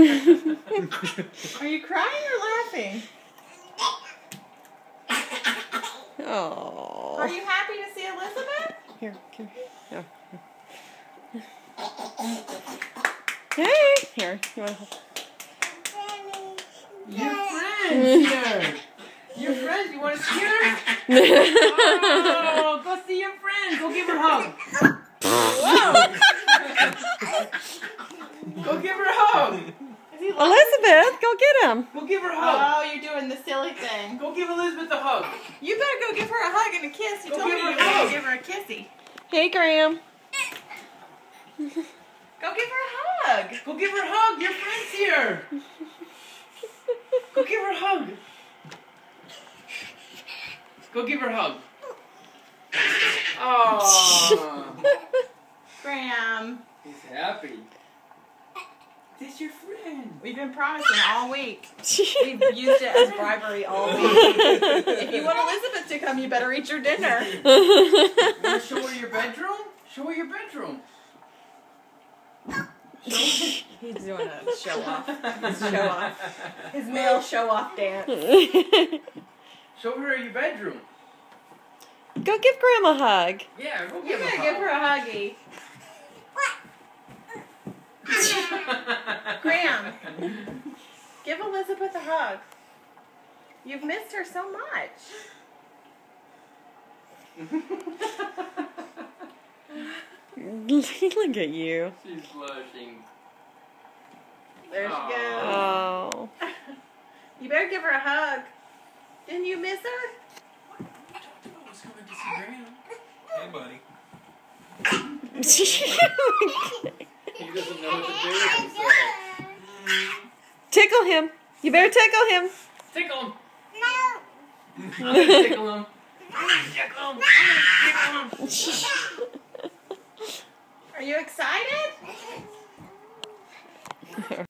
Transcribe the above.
Are you crying or laughing? Oh. Are you happy to see Elizabeth? Here, come here. Hey, here. You want to hold? Your friends here. Your friends. You want to see her? Oh, go see your friends. Go give her a hug. Whoa. Go give her a hug. Elizabeth, go get him. Go give her a hug. Oh, you're doing the silly thing. Go give Elizabeth a hug. You better go give her a hug and a kiss. You Go told me give her you a were going hug. to give her a kissy. Hey, Graham. Go give her a hug. Go give her a hug. Your friend's here. Go give her a hug. Go give her a hug. Oh. Graham, He's happy. This your friend. we've been promising all week. We've used it as bribery all week. If you want Elizabeth to come, you better eat your dinner. You want to show her your bedroom? Show her your bedroom. He's doing a show off. Show off. His male show off dance. Show her your bedroom. Go give Graham a hug. Yeah, go You give her better a give hug. her a huggy. Graham, give Elizabeth a hug. You've missed her so much. Look at you. She's blushing. There she goes. Oh. You better give her a hug. Didn't you miss her? I was coming to see Graham. Hey, buddy. He doesn't know what to do. Tickle him. You better tickle him. Tickle him. I'm gonna tickle him. Tickle him. Tickle him. Are you excited?